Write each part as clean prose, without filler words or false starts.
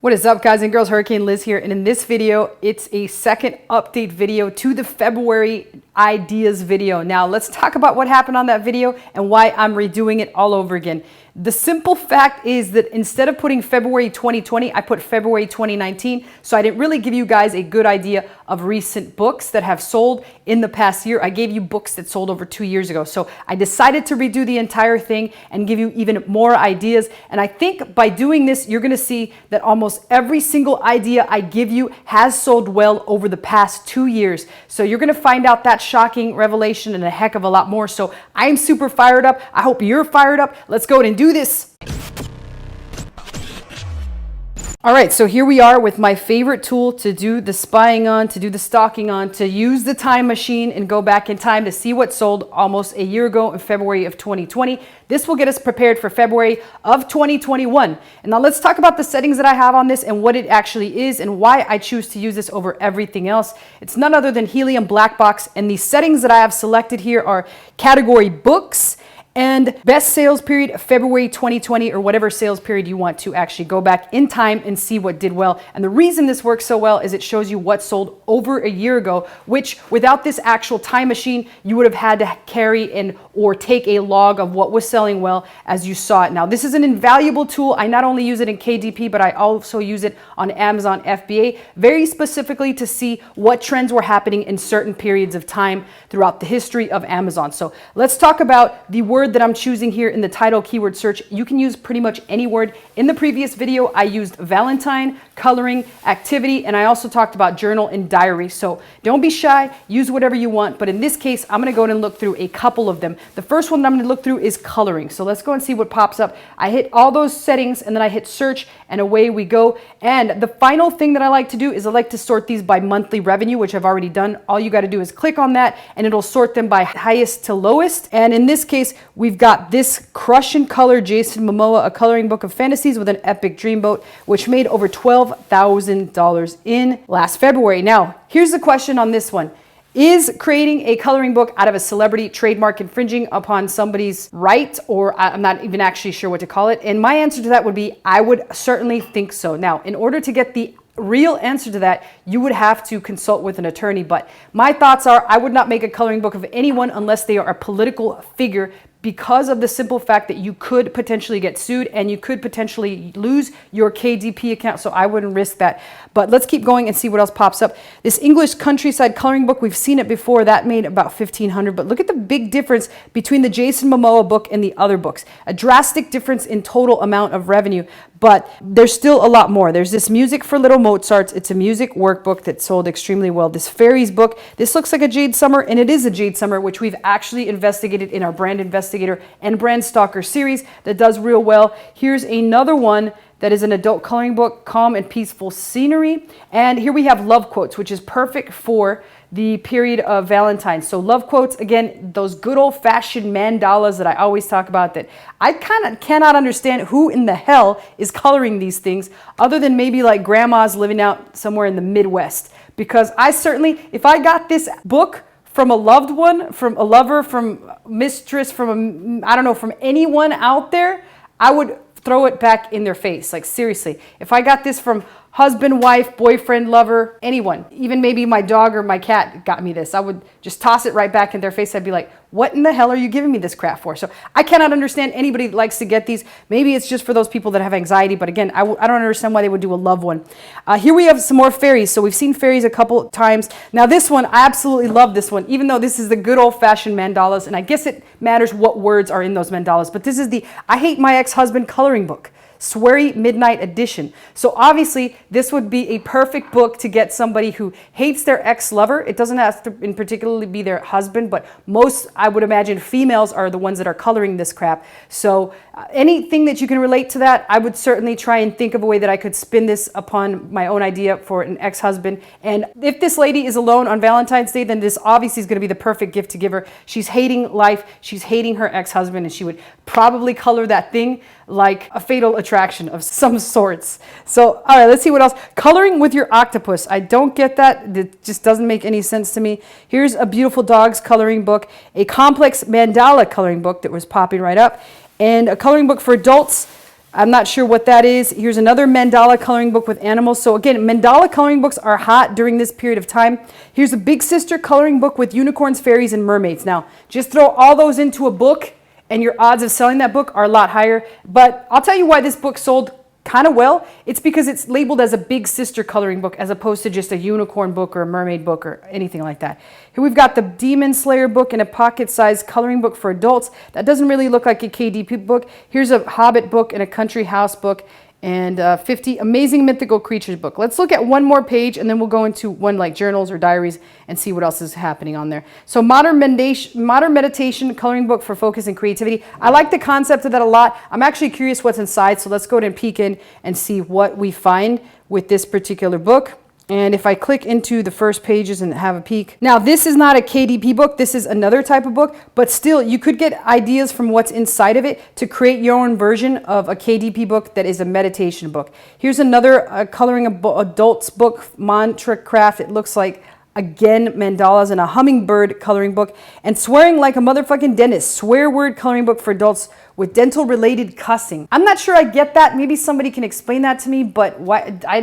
What is up, guys and girls? Hurricane Liz here, and in this video it's a second update video to the February ideas video. Now let's talk about what happened on that video and why I'm redoing it all over again. The simple fact is that instead of putting February 2020, I put February 2019, so I didn't really give you guys a good idea of recent books that have sold in the past year. I gave you books that sold over 2 years ago, so I decided to redo the entire thing and give you even more ideas. And I think by doing this, you're going to see that almost every single idea I give you has sold well over the past 2 years. So you're going to find out that shocking revelation and a heck of a lot more. So I'm super fired up. I hope you're fired up. Let's go ahead and do this. All right, so here we are with my favorite tool to do the spying on, to do the stalking on, to use the time machine and go back in time to see what sold almost a year ago in February of 2020. This will get us prepared for February of 2021. And now let's talk about the settings that I have on this and what it actually is and why I choose to use this over everything else. It's none other than Helium Black Box, and the settings that I have selected here are category books and best sales period February 2020, or whatever sales period you want to actually go back in time and see what did well. And the reason this works so well is it shows you what sold over a year ago, which without this actual time machine, you would have had to carry in or take a log of what was selling well as you saw it. Now, this is an invaluable tool. I not only use it in KDP, but I also use it on Amazon FBA, very specifically to see what trends were happening in certain periods of time throughout the history of Amazon. So let's talk about the word that I'm choosing here in the title keyword search. You can use pretty much any word. In the previous video, I used Valentine, coloring, activity, and I also talked about journal and diary. So don't be shy, use whatever you want. But in this case, I'm gonna go ahead and look through a couple of them. The first one that I'm gonna look through is coloring. So let's go and see what pops up. I hit all those settings and then I hit search and away we go. And the final thing that I like to do is I like to sort these by monthly revenue, which I've already done. All you gotta do is click on that and it'll sort them by highest to lowest. And in this case, we've got this Crush and Color Jason Momoa, a coloring book of fantasies with an epic dreamboat, which made over $12,000 in last February. Now, here's the question on this one. Is creating a coloring book out of a celebrity trademark infringing upon somebody's right? Or I'm not even actually sure what to call it. And my answer to that would be, I would certainly think so. Now, in order to get the real answer to that, you would have to consult with an attorney. But my thoughts are, I would not make a coloring book of anyone unless they are a political figure, because of the simple fact that you could potentially get sued and you could potentially lose your KDP account. So I wouldn't risk that. But let's keep going and see what else pops up. This English countryside coloring book, we've seen it before. That made about $1,500. But look at the big difference between the Jason Momoa book and the other books. A drastic difference in total amount of revenue. But there's still a lot more. There's this Music for Little Mozarts. It's a music workbook that sold extremely well. This Fairies book, this looks like a Jade Summer, and it is a Jade Summer, which we've actually investigated in our Brand Investigator and Brand Stalker series that does real well. Here's another one that is an adult coloring book, Calm and Peaceful Scenery. And here we have love quotes, which is perfect for the period of Valentine's. So love quotes, again, those good old-fashioned mandalas that I always talk about, that I kind of cannot understand who in the hell is coloring these things, other than maybe like grandmas living out somewhere in the Midwest. Because I certainly, if I got this book from a loved one, from a lover, from a mistress, from I don't know, from anyone out there, I would throw it back in their face. Like, seriously, if I got this from husband, wife, boyfriend, lover, anyone, even maybe my dog or my cat got me this, I would just toss it right back in their face. I'd be like, what in the hell are you giving me this crap for? So I cannot understand anybody that likes to get these. Maybe it's just for those people that have anxiety, but again, I don't understand why they would do a love one. Here we have some more fairies. So we've seen fairies a couple times. Now this one, I absolutely love this one, even though this is the good old-fashioned mandalas, and I guess it matters what words are in those mandalas, but this is the I Hate My Ex-Husband coloring book. Sweary Midnight Edition. So obviously this would be a perfect book to get somebody who hates their ex-lover. It doesn't have to in particularly be their husband, but most, I would imagine, females are the ones that are coloring this crap. So anything that you can relate to that, I would certainly try and think of a way that I could spin this upon my own idea for an ex-husband. And if this lady is alone on Valentine's Day, then this obviously is going to be the perfect gift to give her. She's hating life. She's hating her ex-husband, and she would probably color that thing like a fatal attraction of some sorts. So, all right, let's see what else. Coloring with your octopus. I don't get that. It just doesn't make any sense to me. Here's a beautiful dogs coloring book, a complex mandala coloring book that was popping right up, and a coloring book for adults I'm not sure what that is. Here's another mandala coloring book with animals. So again, mandala coloring books are hot during this period of time. Here's a big sister coloring book with unicorns, fairies, and mermaids. Now, just throw all those into a book and your odds of selling that book are a lot higher. But I'll tell you why this book sold kind of well. It's because it's labeled as a big sister coloring book as opposed to just a unicorn book or a mermaid book or anything like that. Here we've got the Demon Slayer book and a pocket-sized coloring book for adults. That doesn't really look like a KDP book. Here's a Hobbit book and a Country House book and 50 Amazing Mythical Creatures book. Let's look at one more page and then we'll go into one like journals or diaries and see what else is happening on there. So modern meditation coloring book for focus and creativity. I like the concept of that a lot. I'm actually curious what's inside, so let's go ahead and peek in and see what we find with this particular book. And if I click into the first pages and have a peek. Now, this is not a KDP book. This is another type of book, but still you could get ideas from what's inside of it to create your own version of a KDP book that is a meditation book. Here's another coloring adults book, Mantra Craft. It looks like, again, mandalas and a hummingbird coloring book, and Swearing Like a Motherfucking Dentist, swear word coloring book for adults with dental related cussing. I'm not sure I get that. Maybe somebody can explain that to me, but why I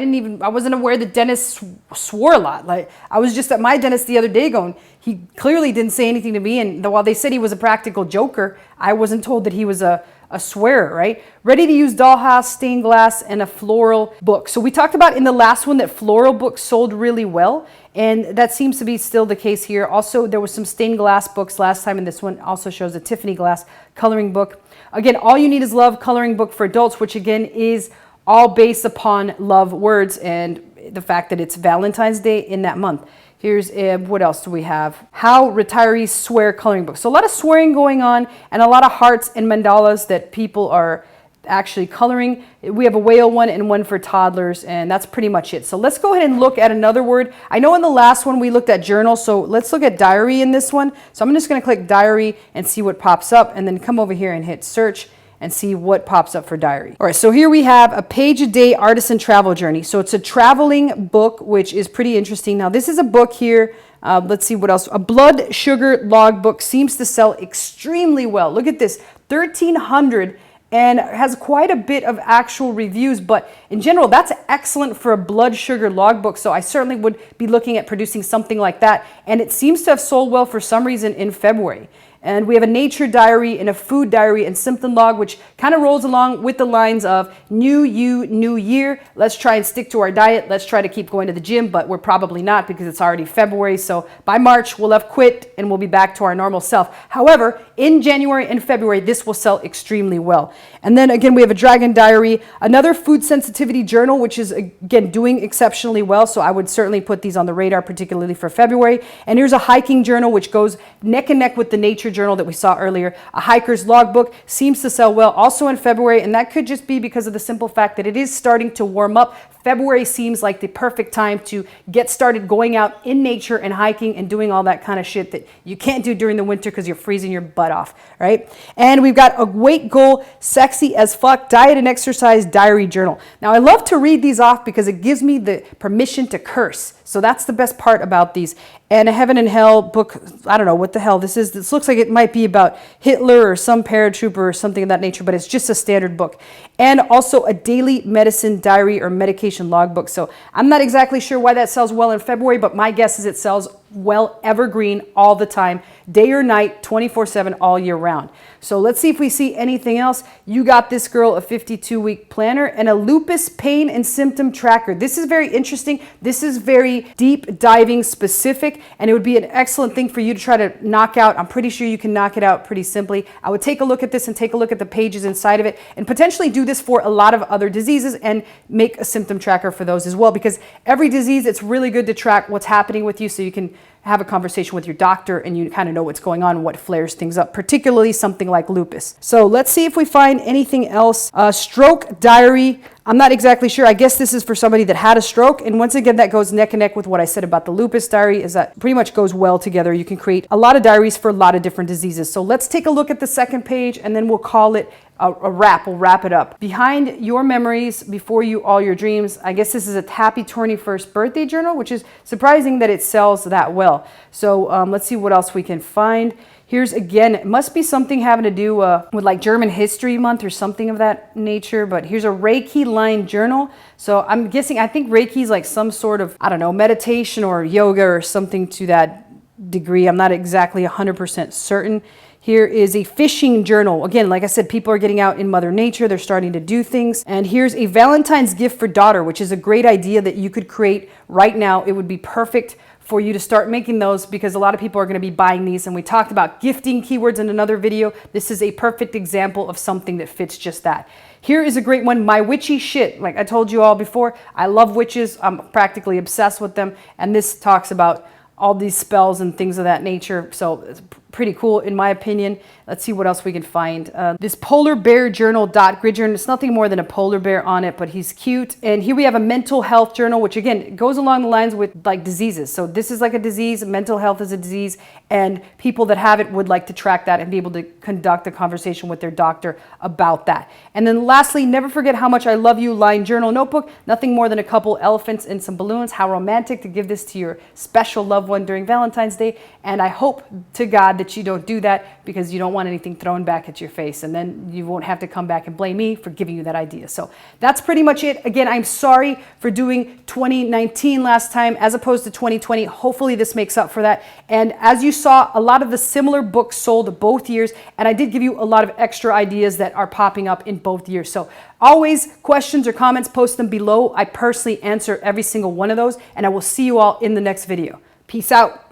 wasn't aware that dentists swore a lot. Like, I was just at my dentist the other day going, he clearly didn't say anything to me, and while they said he was a practical joker, I wasn't told that he was a swearer, right? Ready to use dollhouse, stained glass, and a floral book. So we talked about in the last one that floral books sold really well, and that seems to be still the case here. Also, there was some stained glass books last time, and this one also shows a Tiffany glass coloring book. Again, All You Need Is Love coloring book for adults, which again is all based upon love words and the fact that it's Valentine's Day in that month. Here's what else do we have? How Retirees Swear coloring book. So a lot of swearing going on and a lot of hearts and mandalas that people are actually coloring. We have a whale one and one for toddlers, and that's pretty much it. So let's go ahead and look at another word. I know in the last one we looked at journal, so let's look at diary in this one. So I'm just going to click diary and see what pops up, and then come over here and hit search and see what pops up for diary. All right, so here we have a page a day artisan travel journey. So it's a traveling book, which is pretty interesting. Now this is a book here. Let's see what else. A blood sugar log book seems to sell extremely well. Look at this, 1,300, and has quite a bit of actual reviews, but in general, that's excellent for a blood sugar logbook. So I certainly would be looking at producing something like that. And it seems to have sold well for some reason in February. And we have a nature diary and a food diary and symptom log, which kind of rolls along with the lines of new you, new year. Let's try and stick to our diet. Let's try to keep going to the gym, but we're probably not because it's already February. So by March, we'll have quit and we'll be back to our normal self. However, in January and February, this will sell extremely well. And then again, we have a dragon diary, another food sensitivity journal, which is again doing exceptionally well. So I would certainly put these on the radar, particularly for February. And here's a hiking journal, which goes neck and neck with the nature journal that we saw earlier. A hiker's logbook seems to sell well also in February, and that could just be because of the simple fact that it is starting to warm up. February seems like the perfect time to get started going out in nature and hiking and doing all that kind of shit that you can't do during the winter because you're freezing your butt off, right? And we've got a weight goal, sexy as fuck, diet and exercise diary journal. Now I love to read these off because it gives me the permission to curse. So that's the best part about these. And a Heaven and Hell book, I don't know what the hell this is. This looks like it might be about Hitler or some paratrooper or something of that nature, but it's just a standard book. And also a daily medicine diary or medication logbook. So I'm not exactly sure why that sells well in February, but my guess is it sells well evergreen all the time, day or night, 24/7, all year round. So let's see if we see anything else. You got this girl a 52-week planner and a lupus pain and symptom tracker. This is very interesting. This is very deep diving specific, and it would be an excellent thing for you to try to knock out. I'm pretty sure you can knock it out pretty simply. I would take a look at this and take a look at the pages inside of it and potentially do this for a lot of other diseases and make a symptom tracker for those as well, because every disease, it's really good to track what's happening with you so you can have a conversation with your doctor and you kind of know what's going on and what flares things up, particularly something like lupus. So let's see if we find anything else. Stroke diary. I'm not exactly sure. I guess this is for somebody that had a stroke. And once again, that goes neck and neck with what I said about the lupus diary, is that pretty much goes well together. You can create a lot of diaries for a lot of different diseases. So let's take a look at the second page and then we'll call it a wrap. We'll wrap it up. Behind your memories, before you all your dreams. I guess this is a happy 21st birthday journal, which is surprising that it sells that well. So let's see what else we can find. Here's again, it must be something having to do with like German History Month or something of that nature, but here's a Reiki line journal. So I'm guessing, I think Reiki is like some sort of, I don't know, meditation or yoga or something to that degree. I'm not exactly 100% certain. Here is a fishing journal. Again, like I said, people are getting out in Mother Nature. They're starting to do things. And here's a Valentine's gift for daughter, which is a great idea that you could create right now. It would be perfect for you to start making those because a lot of people are going to be buying these. And we talked about gifting keywords in another video. This is a perfect example of something that fits just that. Here is a great one, My Witchy Shit. Like I told you all before, I love witches. I'm practically obsessed with them. And this talks about all these spells and things of that nature. So it's pretty cool in my opinion. Let's see what else we can find. This polar bear journal grid journal. It's nothing more than a polar bear on it, but he's cute. And here we have a mental health journal, which again goes along the lines with like diseases. So this is like a disease. Mental health is a disease, and people that have it would like to track that and be able to conduct a conversation with their doctor about that. And then lastly, never forget how much I love you line journal notebook. Nothing more than a couple elephants and some balloons. How romantic to give this to your special loved one during Valentine's Day. And I hope to God that you don't do that because you don't want anything thrown back at your face, and then you won't have to come back and blame me for giving you that idea. So that's pretty much it. Again, I'm sorry for doing 2019 last time as opposed to 2020. Hopefully this makes up for that. And as you saw, a lot of the similar books sold both years, and I did give you a lot of extra ideas that are popping up in both years. So always questions or comments, post them below. I personally answer every single one of those, and I will see you all in the next video. Peace out.